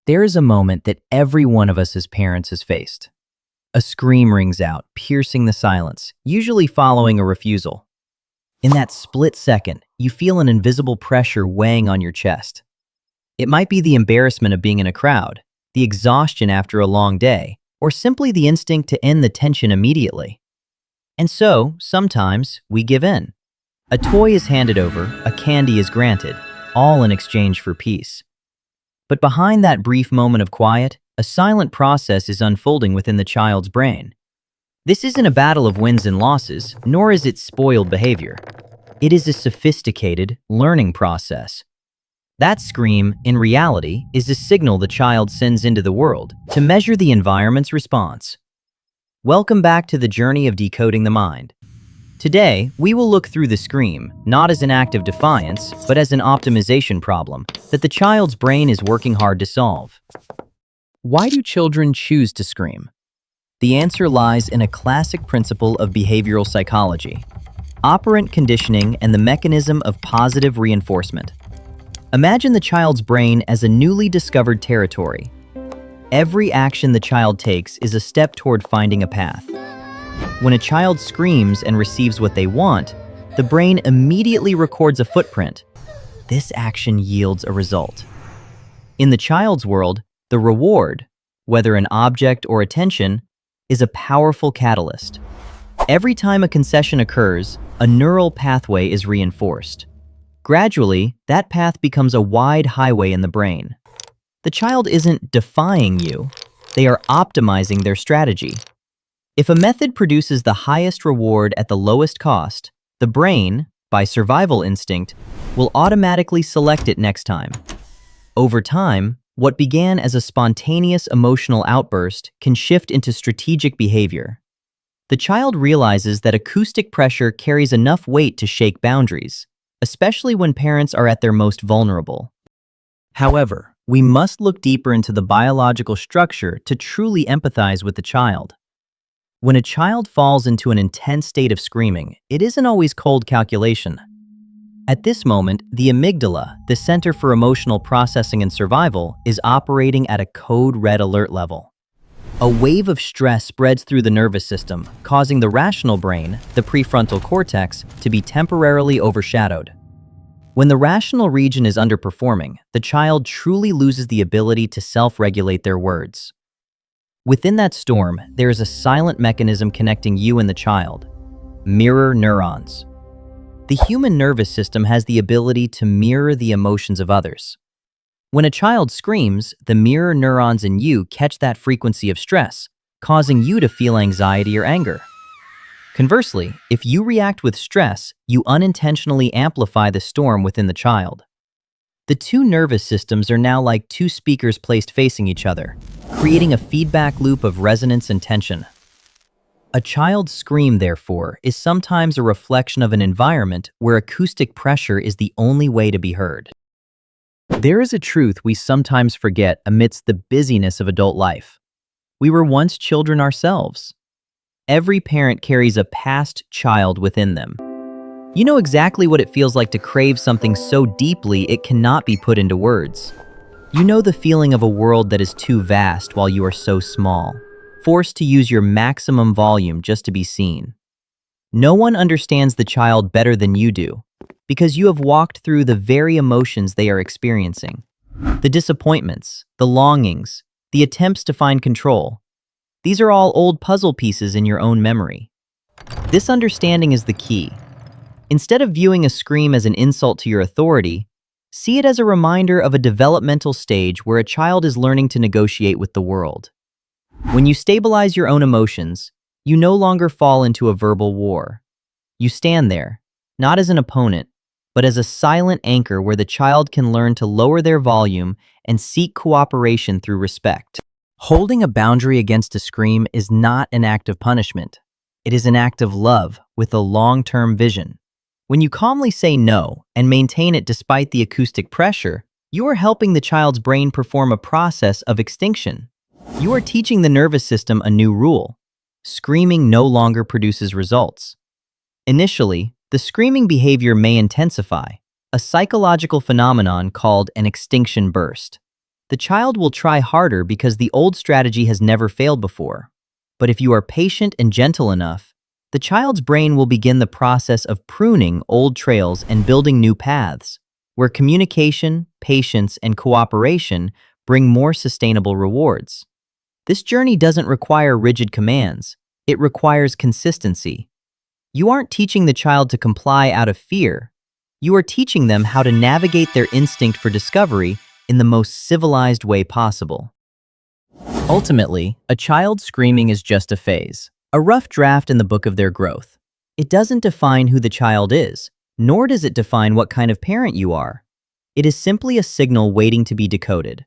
There is a moment that every one of us as parents has faced. A scream rings out, piercing the silence, usually following a refusal. In that split second, you feel an invisible pressure weighing on your chest. It might be the embarrassment of being in a crowd, the exhaustion after a long day, or simply the instinct to end the tension immediately. And so, sometimes, we give in. A toy is handed over, a candy is granted, all in exchange for peace. But behind that brief moment of quiet, a silent process is unfolding within the child's brain. This isn't a battle of wins and losses, nor is it spoiled behavior. It is a sophisticated, learning process. That scream, in reality, is a signal the child sends into the world to measure the environment's response. Welcome back to the journey of decoding the mind. Today, we will look through the scream, not as an act of defiance, but as an optimization problem that the child's brain is working hard to solve. Why do children choose to scream? The answer lies in a classic principle of behavioral psychology: operant conditioning and the mechanism of positive reinforcement. Imagine the child's brain as a newly discovered territory. Every action the child takes is a step toward finding a path. When a child screams and receives what they want, the brain immediately records a footprint. This action yields a result. In the child's world, the reward, whether an object or attention, is a powerful catalyst. Every time a concession occurs, a neural pathway is reinforced. Gradually, that path becomes a wide highway in the brain. The child isn't defying you, they are optimizing their strategy. If a method produces the highest reward at the lowest cost, the brain, by survival instinct, will automatically select it next time. Over time, what began as a spontaneous emotional outburst can shift into strategic behavior. The child realizes that acoustic pressure carries enough weight to shake boundaries, especially when parents are at their most vulnerable. However, we must look deeper into the biological structure to truly empathize with the child. When a child falls into an intense state of screaming, it isn't always cold calculation. At this moment, the amygdala, the center for emotional processing and survival, is operating at a code red alert level. A wave of stress spreads through the nervous system, causing the rational brain, the prefrontal cortex, to be temporarily overshadowed. When the rational region is underperforming, the child truly loses the ability to self-regulate their words. Within that storm, there is a silent mechanism connecting you and the child: mirror neurons. The human nervous system has the ability to mirror the emotions of others. When a child screams, the mirror neurons in you catch that frequency of stress, causing you to feel anxiety or anger. Conversely, if you react with stress, you unintentionally amplify the storm within the child. The two nervous systems are now like two speakers placed facing each other, creating a feedback loop of resonance and tension. A child's scream, therefore, is sometimes a reflection of an environment where acoustic pressure is the only way to be heard. There is a truth we sometimes forget amidst the busyness of adult life. We were once children ourselves. Every parent carries a past child within them. You know exactly what it feels like to crave something so deeply it cannot be put into words. You know the feeling of a world that is too vast while you are so small, forced to use your maximum volume just to be seen. No one understands the child better than you do, because you have walked through the very emotions they are experiencing. The disappointments, the longings, the attempts to find control. These are all old puzzle pieces in your own memory. This understanding is the key. Instead of viewing a scream as an insult to your authority, see it as a reminder of a developmental stage where a child is learning to negotiate with the world. When you stabilize your own emotions, you no longer fall into a verbal war. You stand there, not as an opponent, but as a silent anchor where the child can learn to lower their volume and seek cooperation through respect. Holding a boundary against a scream is not an act of punishment. It is an act of love with a long-term vision. When you calmly say no and maintain it despite the acoustic pressure, you are helping the child's brain perform a process of extinction. You are teaching the nervous system a new rule. Screaming no longer produces results. Initially, the screaming behavior may intensify, a psychological phenomenon called an extinction burst. The child will try harder because the old strategy has never failed before. But if you are patient and gentle enough, the child's brain will begin the process of pruning old trails and building new paths, where communication, patience, and cooperation bring more sustainable rewards. This journey doesn't require rigid commands. It requires consistency. You aren't teaching the child to comply out of fear. You are teaching them how to navigate their instinct for discovery in the most civilized way possible. Ultimately, a child's screaming is just a phase, a rough draft in the book of their growth. It doesn't define who the child is, nor does it define what kind of parent you are. It is simply a signal waiting to be decoded.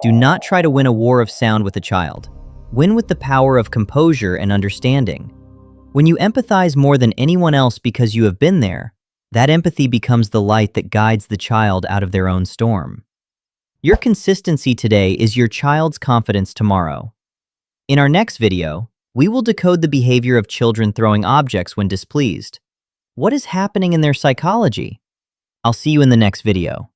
Do not try to win a war of sound with a child. Win with the power of composure and understanding. When you empathize more than anyone else because you have been there, that empathy becomes the light that guides the child out of their own storm. Your consistency today is your child's confidence tomorrow. In our next video, we will decode the behavior of children throwing objects when displeased. What is happening in their psychology? I'll see you in the next video.